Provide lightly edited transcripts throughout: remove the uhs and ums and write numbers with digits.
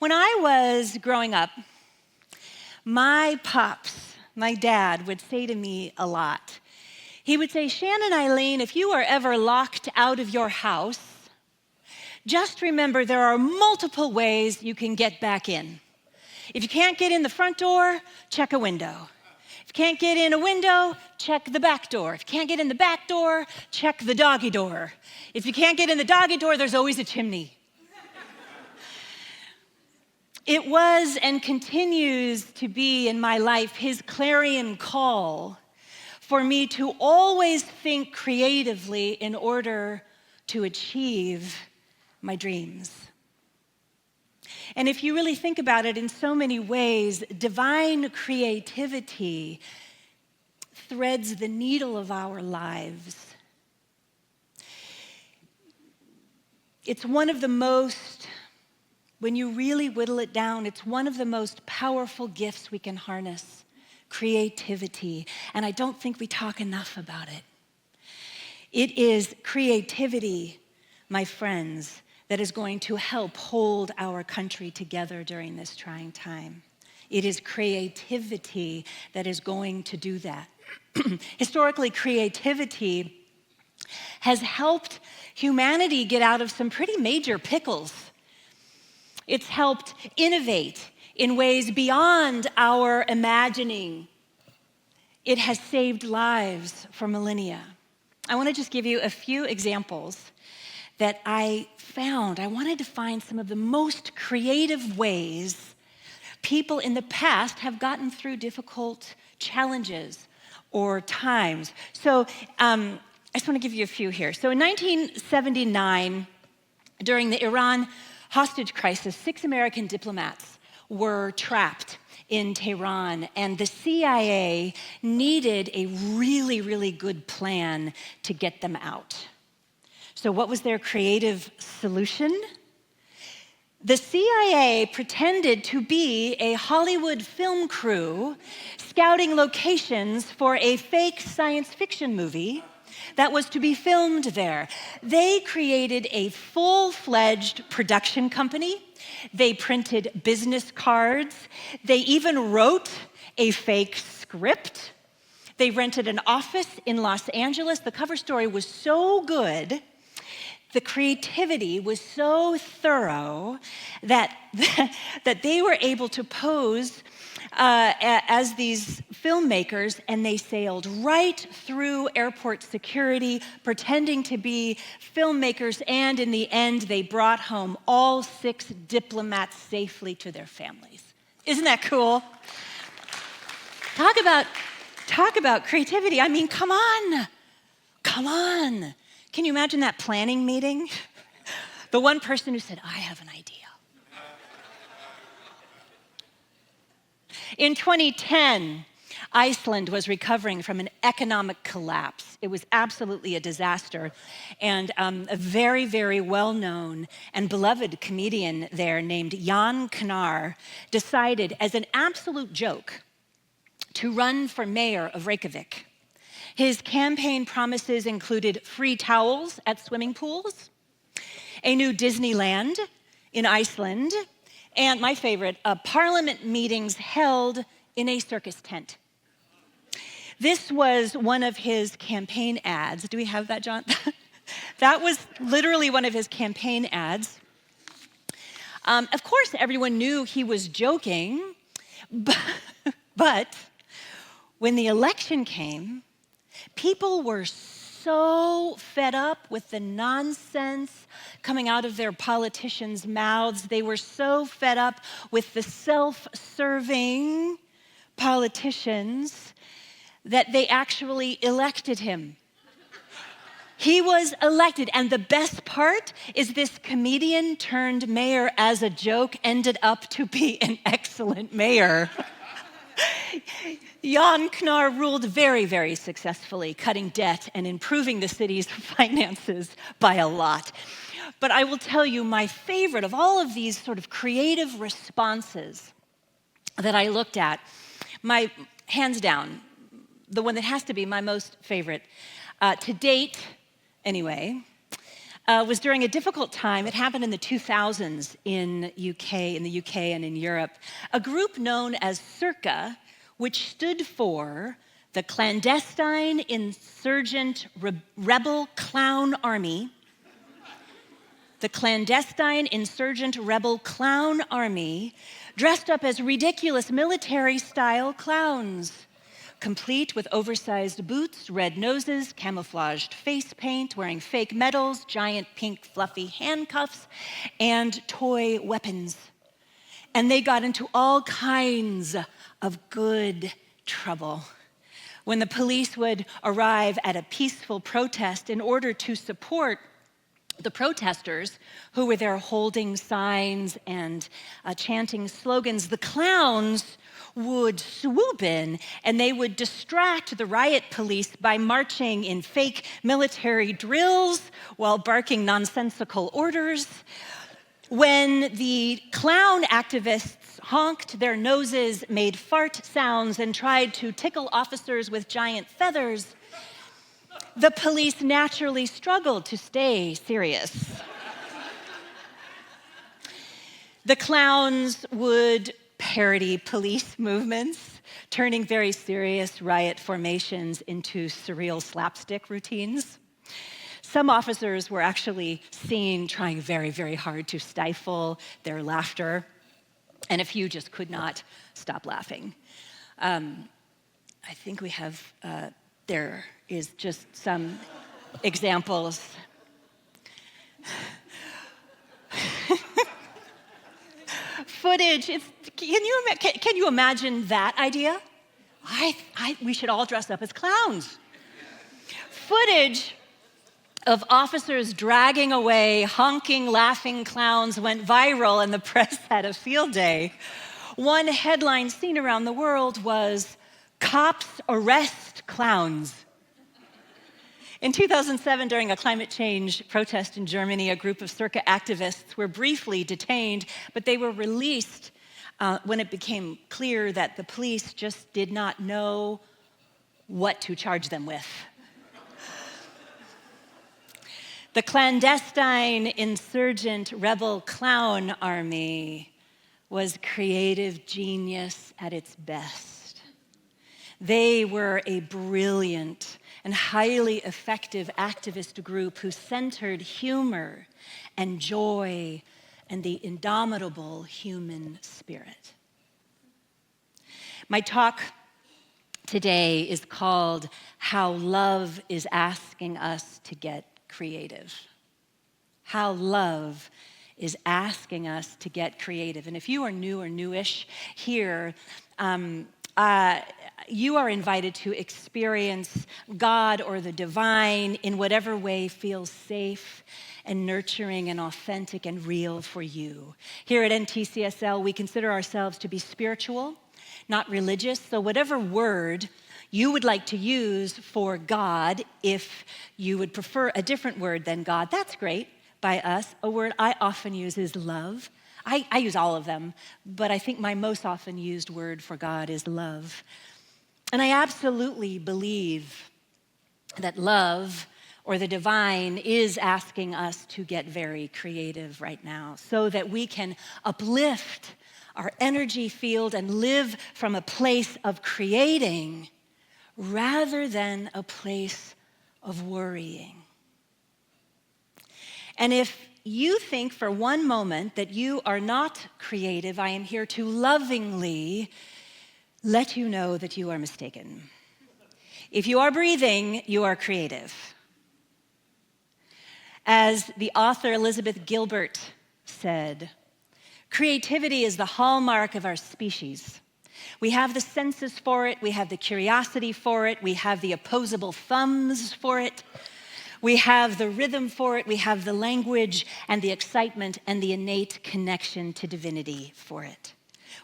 When I was growing up, my pops, my dad, would say to me a lot. He would say, Shannon Eileen, if you are ever locked out of your house, just remember there are multiple ways you can get back in. If you can't get in the front door, check a window. If you can't get in a window, check the back door. If you can't get in the back door, check the doggy door. If you can't get in the doggy door, there's always a chimney. It was and continues to be in my life his clarion call for me to always think creatively in order to achieve my dreams. And if you really think about it, in so many ways, divine creativity threads the needle of our lives. It's one of the most, when you really whittle it down, it's one of the most powerful gifts we can harness, creativity. And I don't think we talk enough about it. It is creativity, my friends, that is going to help hold our country together during this trying time. It is creativity that is going to do that. Historically, creativity has helped humanity get out of some pretty major pickles. It's helped innovate in ways beyond our imagining. It has saved lives for millennia. I want to just give you a few examples that I found. I wanted to find some of the most creative ways people in the past have gotten through difficult challenges or times. So I just want to give you a few here. So in 1979, during the Iran hostage crisis, 6 American diplomats were trapped in Tehran, and the CIA needed a really, really good plan to get them out. So what was their creative solution? The CIA pretended to be a Hollywood film crew scouting locations for a fake science fiction movie that was to be filmed there. They created a full-fledged production company. They printed business cards. They even wrote a fake script. They rented an office in Los Angeles. The cover story was so good, the creativity was so thorough that they were able to pose as these filmmakers, and they sailed right through airport security, pretending to be filmmakers, and in the end, they brought home all 6 diplomats safely to their families. Isn't that cool? Talk about creativity. I mean, come on. Can you imagine that planning meeting? The one person who said, I have an idea. In 2010, Iceland was recovering from an economic collapse. It was absolutely a disaster. And a very, very well-known and beloved comedian there named Jan Knar decided, as an absolute joke, to run for mayor of Reykjavik. His campaign promises included free towels at swimming pools, a new Disneyland in Iceland, and my favorite, parliament meetings held in a circus tent. This was one of his campaign ads. Do we have that, John? That was literally one of his campaign ads. Of course, everyone knew he was joking, but when the election came, people were so fed up with the nonsense coming out of their politicians' mouths. They were so fed up with the self-serving politicians that they actually elected him. He was elected, and the best part is this comedian turned mayor as a joke ended up to be an excellent mayor. Jan Knar ruled very, very successfully, cutting debt and improving the city's finances by a lot. But I will tell you, my favorite of all of these sort of creative responses that I looked at, my hands down, the one that has to be my most favorite to date, anyway, was during a difficult time. It happened in the 2000s in the UK and in Europe. A group known as Circa, which stood for the Clandestine Insurgent Rebel Clown Army. The Clandestine Insurgent Rebel Clown Army, dressed up as ridiculous military-style clowns, complete with oversized boots, red noses, camouflaged face paint, wearing fake medals, giant pink fluffy handcuffs, and toy weapons. And they got into all kinds of good trouble. When the police would arrive at a peaceful protest in order to support the protesters who were there holding signs and chanting slogans, the clowns would swoop in and they would distract the riot police by marching in fake military drills while barking nonsensical orders. When the clown activists honked their noses, made fart sounds, and tried to tickle officers with giant feathers, the police naturally struggled to stay serious. The clowns would parody police movements, turning very serious riot formations into surreal slapstick routines. Some officers were actually seen trying very, very hard to stifle their laughter, and a few just could not stop laughing. I think we have, there is just some examples. Footage, can you imagine that idea? We should all dress up as clowns. Footage of officers dragging away honking, laughing clowns went viral, and the press had a field day. One headline seen around the world was, "Cops arrest clowns." In 2007, during a climate change protest in Germany, a group of Circa activists were briefly detained, but they were released when it became clear that the police just did not know what to charge them with. The Clandestine Insurgent Rebel Clown Army was creative genius at its best. They were a brilliant and highly effective activist group who centered humor and joy and the indomitable human spirit. My talk today is called How Love is Asking Us to Get Creative. How love is asking us to get creative. And if you are new or newish here, you are invited to experience God or the divine in whatever way feels safe and nurturing and authentic and real for you. Here at NTCSL, we consider ourselves to be spiritual, not religious. So whatever word you would like to use for God, if you would prefer a different word than God, that's great by us. A word I often use is love. I use all of them, but I think my most often used word for God is love. And I absolutely believe that love or the divine is asking us to get very creative right now so that we can uplift our energy field and live from a place of creating rather than a place of worrying. And if you think for one moment that you are not creative, I am here to lovingly let you know that you are mistaken. If you are breathing, you are creative. As the author Elizabeth Gilbert said, creativity is the hallmark of our species. We have the senses for it, we have the curiosity for it, we have the opposable thumbs for it, we have the rhythm for it, we have the language and the excitement and the innate connection to divinity for it.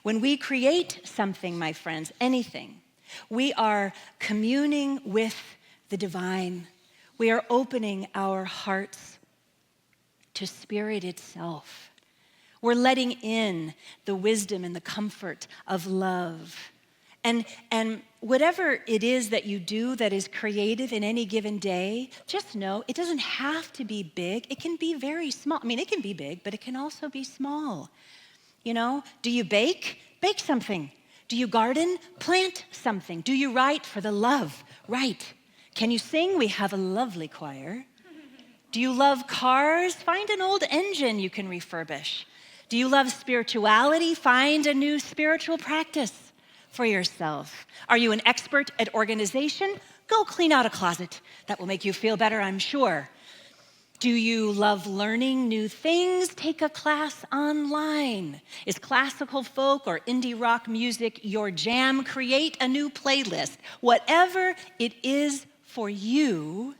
When we create something, my friends, anything, we are communing with the divine. We are opening our hearts to spirit itself. We're letting in the wisdom and the comfort of love. And whatever it is that you do that is creative in any given day, just know it doesn't have to be big. It can be very small. I mean, it can be big, but it can also be small. You know, do you bake? Bake something. Do you garden? Plant something. Do you write? For the love, write. Can you sing? We have a lovely choir. Do you love cars? Find an old engine you can refurbish. Do you love spirituality? Find a new spiritual practice for yourself. Are you an expert at organization? Go clean out a closet. That will make you feel better, I'm sure. Do you love learning new things? Take a class online. Is classical folk or indie rock music your jam? Create a new playlist. Whatever it is for you,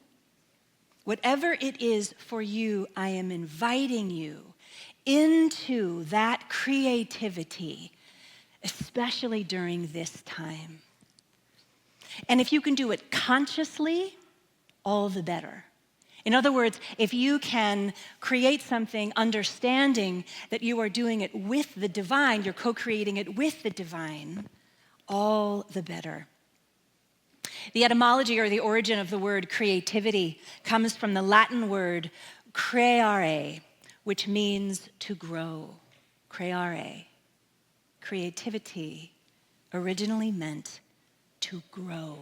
I am inviting you into that creativity, especially during this time. And if you can do it consciously, all the better. In other words, if you can create something understanding that you are doing it with the divine, you're co-creating it with the divine, all the better. The etymology or the origin of the word creativity comes from the Latin word creare, which means to grow. Creare. Creativity originally meant to grow.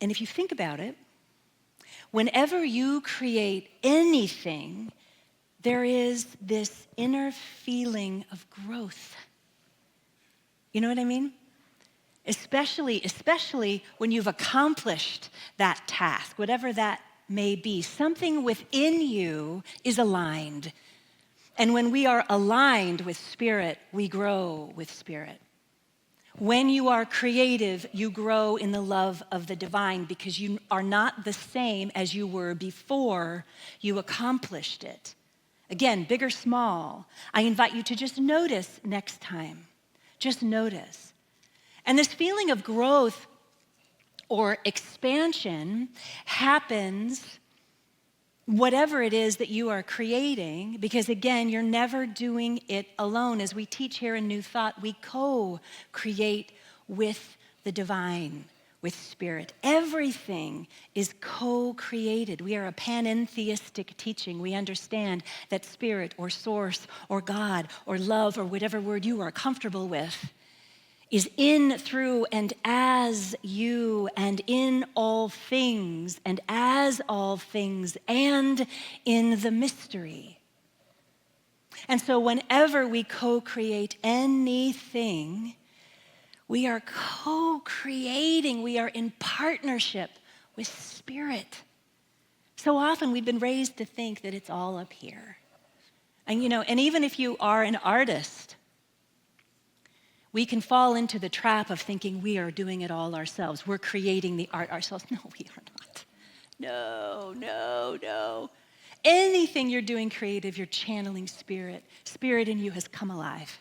And if you think about it, whenever you create anything, there is this inner feeling of growth. You know what I mean? Especially when you've accomplished that task, whatever that may be. Something within you is aligned. And when we are aligned with Spirit, we grow with Spirit. When you are creative, you grow in the love of the divine because you are not the same as you were before you accomplished it. Again, big or small, I invite you to just notice next time. Just notice. And this feeling of growth or expansion happens whatever it is that you are creating, because again, you're never doing it alone. As we teach here in New Thought, we co-create with the divine, with Spirit. Everything is co-created. We are a panentheistic teaching. We understand that Spirit or Source or God or love or whatever word you are comfortable with is in, through, and as you, and in all things, and as all things, and in the mystery. And so whenever we co-create anything, we are co-creating, we are in partnership with Spirit. So often we've been raised to think that it's all up here. And and even if you are an artist, we can fall into the trap of thinking we are doing it all ourselves. We're creating the art ourselves. No, we are not. No. Anything you're doing creative, you're channeling Spirit. Spirit in you has come alive.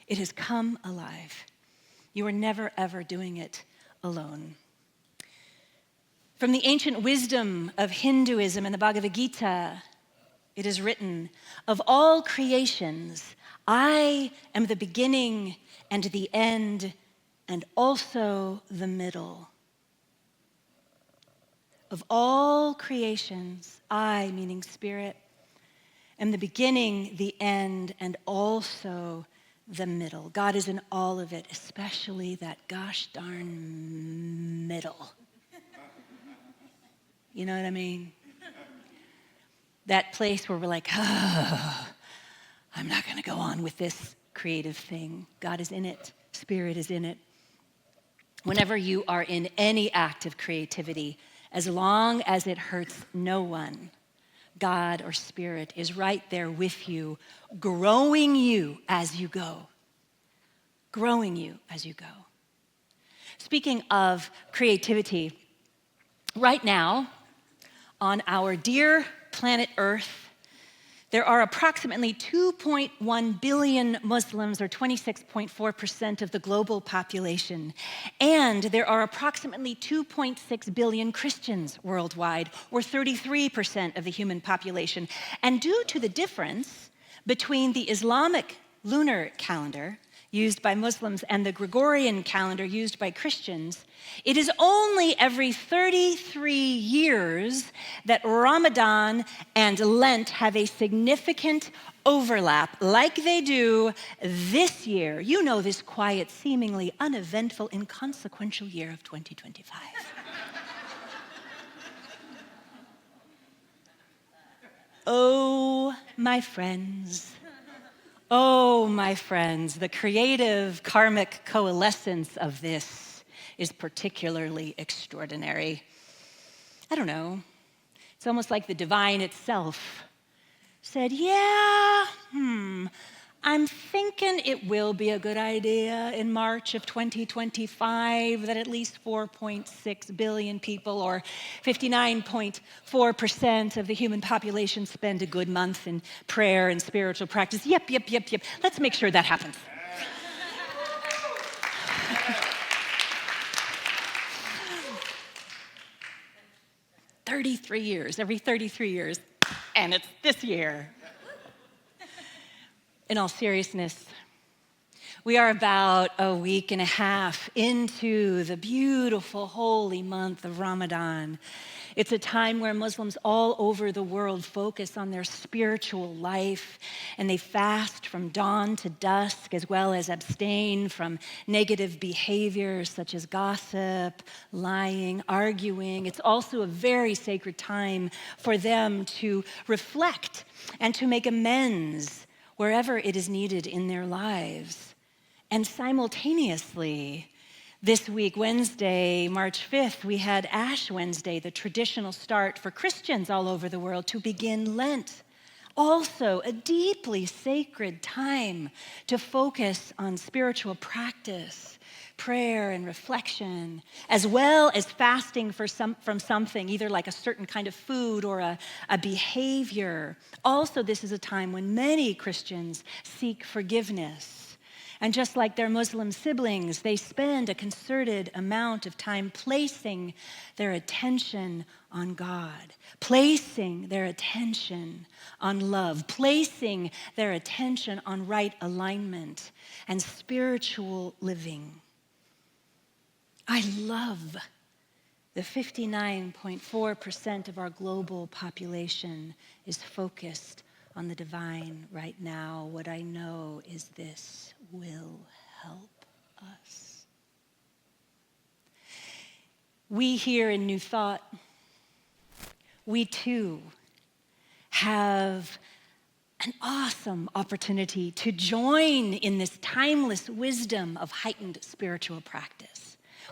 It has come alive. You are never, ever doing it alone. From the ancient wisdom of Hinduism and the Bhagavad Gita, it is written, of all creations, I am the beginning and the end and also the middle. Of all creations, I, meaning Spirit, am the beginning, the end, and also the middle. God is in all of it, especially that gosh darn middle. You know what I mean? That place where we're like, I'm not going to go on with this creative thing. God is in it. Spirit is in it. Whenever you are in any act of creativity, as long as it hurts no one, God or Spirit is right there with you, growing you as you go. Growing you as you go. Speaking of creativity, right now, on our dear planet Earth, there are approximately 2.1 billion Muslims, or 26.4% of the global population. And there are approximately 2.6 billion Christians worldwide, or 33% of the human population. And due to the difference between the Islamic lunar calendar, used by Muslims and the Gregorian calendar used by Christians, it is only every 33 years that Ramadan and Lent have a significant overlap, like they do this year. You know, this quiet, seemingly uneventful, inconsequential year of 2025. Oh, my friends. Oh, my friends, the creative karmic coalescence of this is particularly extraordinary. I don't know. It's almost like the divine itself said, yeah, I'm thinking it will be a good idea in March of 2025 that at least 4.6 billion people, or 59.4% of the human population, spend a good month in prayer and spiritual practice. Yep. Let's make sure that happens. 33 years, every 33 years, and it's this year. In all seriousness, we are about a week and a half into the beautiful holy month of Ramadan. It's a time where Muslims all over the world focus on their spiritual life, and they fast from dawn to dusk, as well as abstain from negative behaviors such as gossip, lying, arguing. It's also a very sacred time for them to reflect and to make amends wherever it is needed in their lives. And simultaneously, this week, Wednesday, March 5th, we had Ash Wednesday, the traditional start for Christians all over the world to begin Lent. Also, a deeply sacred time to focus on spiritual practice, prayer and reflection, as well as fasting from something, either like a certain kind of food or a behavior. Also, this is a time when many Christians seek forgiveness. And just like their Muslim siblings, they spend a concerted amount of time placing their attention on God, placing their attention on love, placing their attention on right alignment and spiritual living. I love the 59.4% of our global population is focused on the divine right now. What I know is this will help us. We here in New Thought, we too have an awesome opportunity to join in this timeless wisdom of heightened spiritual practice.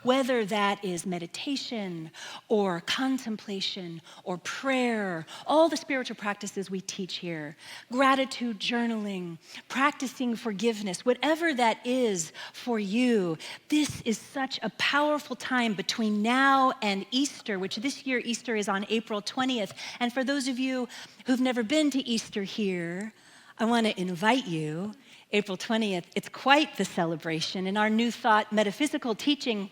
Whether that is meditation or contemplation or prayer, all the spiritual practices we teach here, gratitude journaling, practicing forgiveness, whatever that is for you, this is such a powerful time between now and Easter, which this year Easter is on April 20th. And for those of you who've never been to Easter here, I want to invite you. April 20th, it's quite the celebration. In our New Thought metaphysical teaching,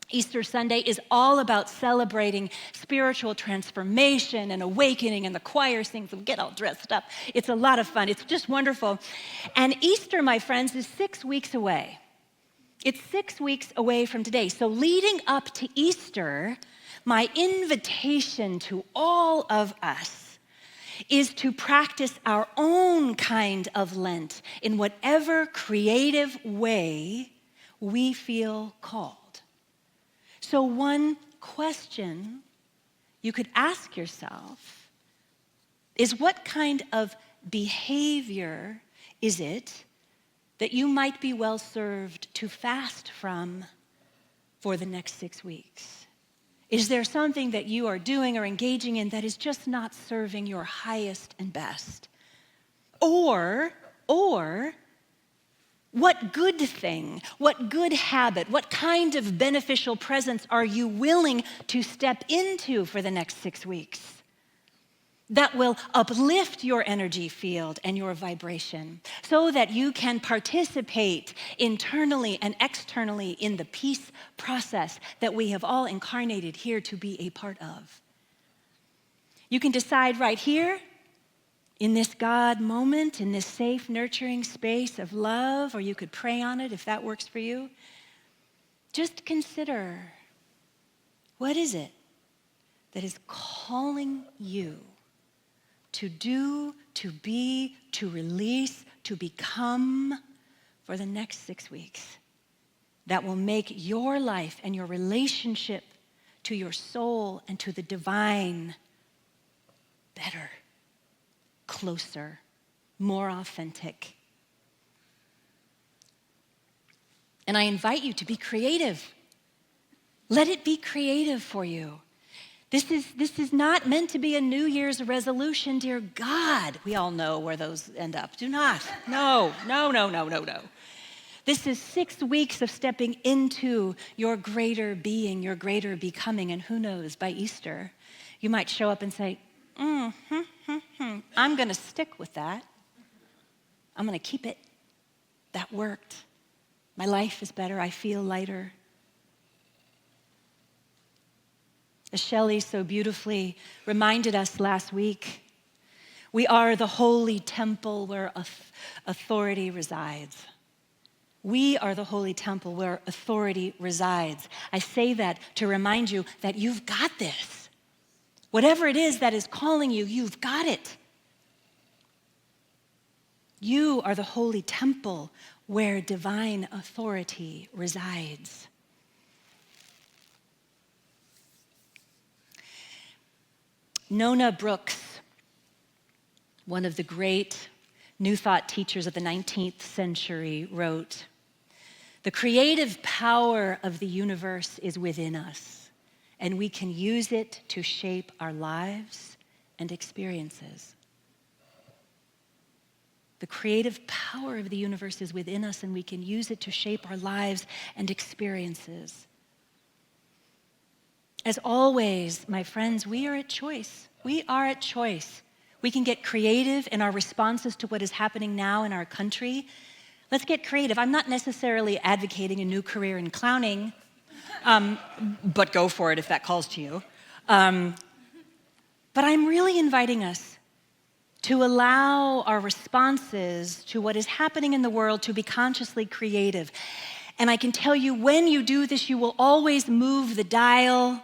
Easter Sunday is all about celebrating spiritual transformation and awakening, and the choir sings and get all dressed up. It's a lot of fun. It's just wonderful. And Easter, my friends, is 6 weeks away. It's 6 weeks away from today. So leading up to Easter, my invitation to all of us is to practice our own kind of Lent in whatever creative way we feel called. So one question you could ask yourself is, what kind of behavior is it that you might be well served to fast from for the next 6 weeks? Is there something that you are doing or engaging in that is just not serving your highest and best? Or what good thing, what good habit, what kind of beneficial presence are you willing to step into for the next 6 weeks that will uplift your energy field and your vibration so that you can participate internally and externally in the peace process that we have all incarnated here to be a part of? You can decide right here in this God moment, in this safe, nurturing space of love, or you could pray on it if that works for you, just consider, what is it that is calling you to do, to be, to release, to become for the next 6 weeks that will make your life and your relationship to your soul and to the divine better, closer, more authentic. And I invite you to be creative. Let it be creative for you. This is not meant to be a New Year's resolution, dear God. We all know where those end up. Do not. No. This is 6 weeks of stepping into your greater being, your greater becoming. And who knows, by Easter, you might show up and say, I'm going to stick with that. I'm going to keep it. That worked. My life is better. I feel lighter. As Shelley so beautifully reminded us last week, we are the holy temple where authority resides. We are the holy temple where authority resides. I say that to remind you that you've got this. Whatever it is that is calling you, you've got it. You are the holy temple where divine authority resides. Nona Brooks, one of the great New Thought teachers of the 19th century, wrote, "The creative power of the universe is within us, and we can use it to shape our lives and experiences." The creative power of the universe is within us, and we can use it to shape our lives and experiences. As always, my friends, we are at choice. We are at choice. We can get creative in our responses to what is happening now in our country. Let's get creative. I'm not necessarily advocating a new career in clowning, but go for it if that calls to you. But I'm really inviting us to allow our responses to what is happening in the world to be consciously creative. And I can tell you, when you do this, you will always move the dial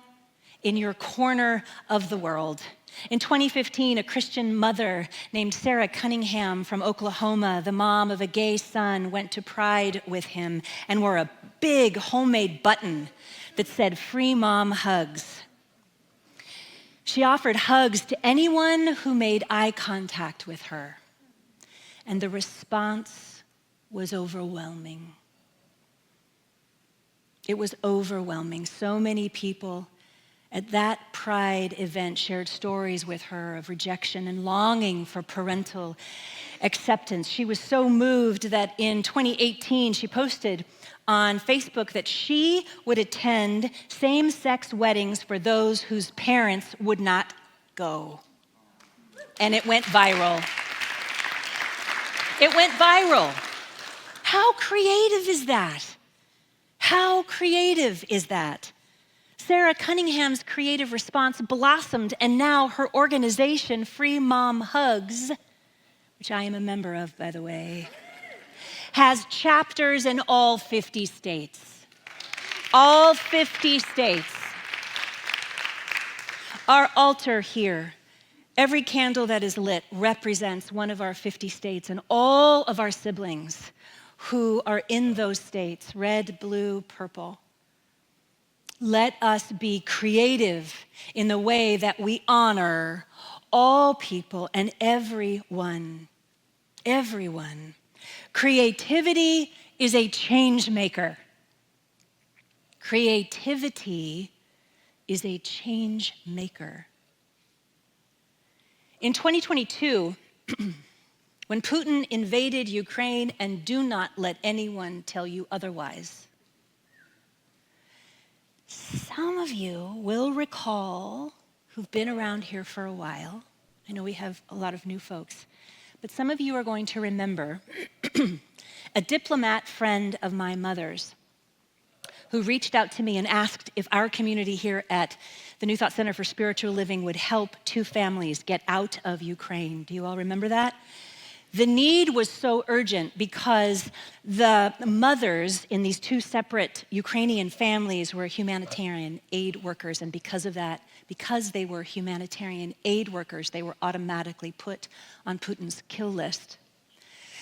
in your corner of the world. In 2015, a Christian mother named Sarah Cunningham from Oklahoma, the mom of a gay son, went to Pride with him and wore a big homemade button that said, "Free Mom Hugs." She offered hugs to anyone who made eye contact with her, and the response was overwhelming. It was overwhelming. So many people at that Pride event shared stories with her of rejection and longing for parental acceptance. She was so moved that in 2018, she posted on Facebook that she would attend same-sex weddings for those whose parents would not go. And it went viral. It went viral. How creative is that? How creative is that? Sarah Cunningham's creative response blossomed, and now her organization, Free Mom Hugs, which I am a member of, by the way, has chapters in all 50 states. All 50 states. Our altar here, every candle that is lit represents one of our 50 states, and all of our siblings who are in those states, red, blue, purple. Let us be creative in the way that we honor all people and everyone. Everyone. Creativity is a change maker. Creativity is a change maker. In 2022, when Putin invaded Ukraine, and do not let anyone tell you otherwise, some of you will recall, who've been around here for a while, I know we have a lot of new folks, but some of you are going to remember a diplomat friend of my mother's who reached out to me and asked if our community here at the New Thought Center for Spiritual Living would help 2 families get out of Ukraine. Do you all remember that? The need was so urgent because the mothers in these 2 separate Ukrainian families were humanitarian aid workers, and because of that, because they were humanitarian aid workers, they were automatically put on Putin's kill list.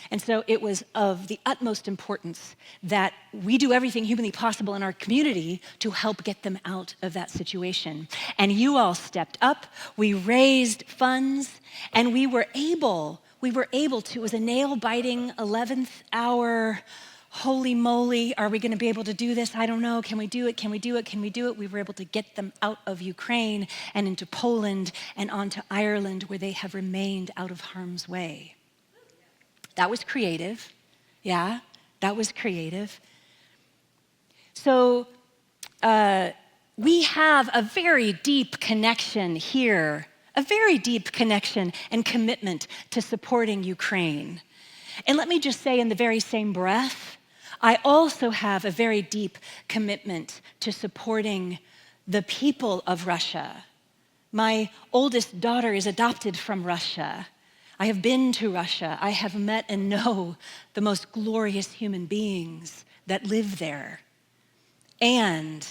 And so it was of the utmost importance that we do everything humanly possible in our community to help get them out of that situation. And you all stepped up, we raised funds, and we were able to, it was a nail-biting 11th hour, holy moly, are we gonna be able to do this? I don't know, can we do it, can we do it, can we do it? We were able to get them out of Ukraine and into Poland and onto Ireland, where they have remained out of harm's way. That was creative, yeah, that was creative. So we have a very deep connection here, a very deep connection and commitment to supporting Ukraine. And let me just say in the very same breath, I also have a very deep commitment to supporting the people of Russia. My oldest daughter is adopted from Russia. I have been to Russia. I have met and know the most glorious human beings that live there. And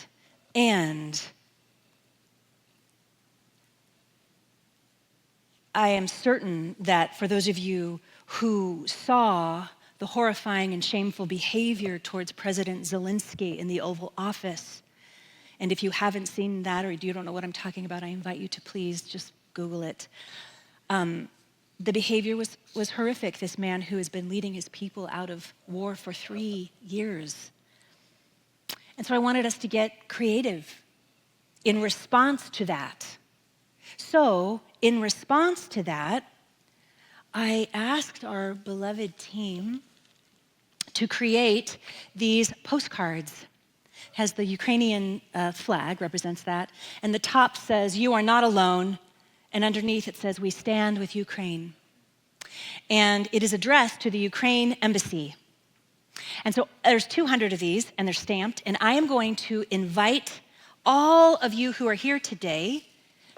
I am certain that for those of you who saw the horrifying and shameful behavior towards President Zelensky in the Oval Office, and if you haven't seen that or you don't know what I'm talking about, I invite you to please just Google it. The behavior was horrific. This man who has been leading his people out of war for 3 years. And so I wanted us to get creative in response to that. So in response to that, I asked our beloved team to create these postcards. It has the Ukrainian flag, represents that, and the top says, "You are not alone," and underneath it says, "We stand with Ukraine." And it is addressed to the Ukraine Embassy. And so there's 200 of these, and they're stamped, and I am going to invite all of you who are here today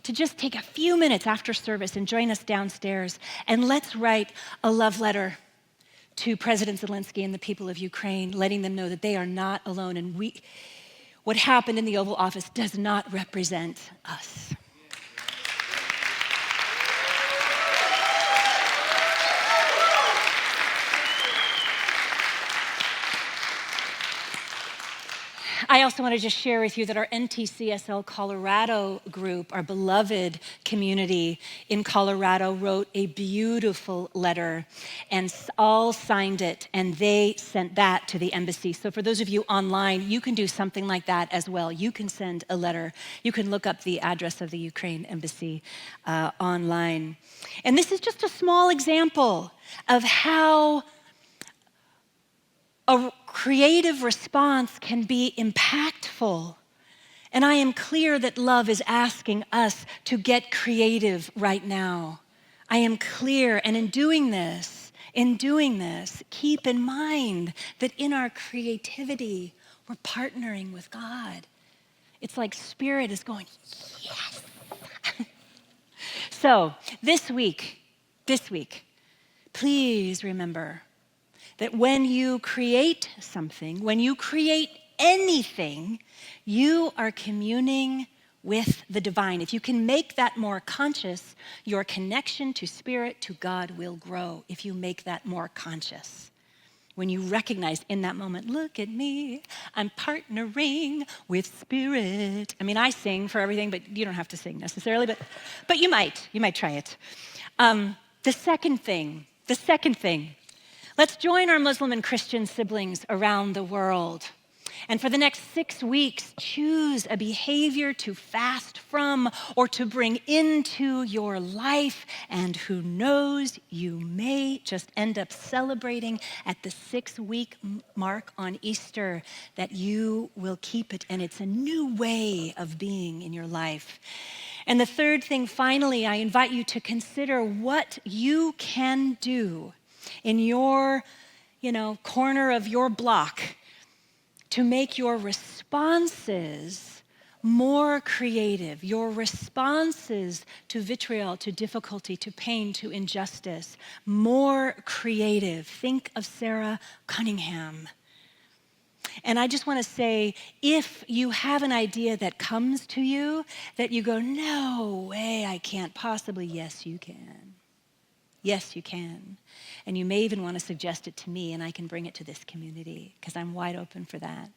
to just take a few minutes after service and join us downstairs, and let's write a love letter to President Zelensky and the people of Ukraine, letting them know that they are not alone, and what happened in the Oval Office does not represent us. I also want to just share with you that our NTCSL Colorado group, our beloved community in Colorado, wrote a beautiful letter and all signed it, and they sent that to the embassy. So for those of you online, you can do something like that as well. You can send a letter. You can look up the address of the Ukraine embassy online. And this is just a small example of how a creative response can be impactful. And I am clear that love is asking us to get creative right now. I am clear, and in doing this, keep in mind that in our creativity, we're partnering with God. It's like Spirit is going, yes. So this week, please remember that when you create something, when you create anything, you are communing with the divine. If you can make that more conscious, your connection to Spirit, to God will grow if you make that more conscious. When you recognize in that moment, look at me, I'm partnering with Spirit. I mean, I sing for everything, but you don't have to sing necessarily, but you might try it. The second thing, let's join our Muslim and Christian siblings around the world. And for the next 6 weeks, choose a behavior to fast from or to bring into your life. And who knows, you may just end up celebrating at the 6-week mark on Easter that you will keep it. And it's a new way of being in your life. And the third thing, finally, I invite you to consider what you can do in your, corner of your block to make your responses more creative, your responses to vitriol, to difficulty, to pain, to injustice, more creative. Think of Sarah Cunningham. And I just want to say, if you have an idea that comes to you that you go, no way, I can't possibly, yes, you can. Yes, you can. And you may even want to suggest it to me, and I can bring it to this community, because I'm wide open for that.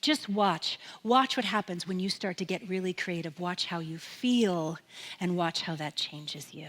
Just watch. Watch what happens when you start to get really creative. Watch how you feel, and watch how that changes you.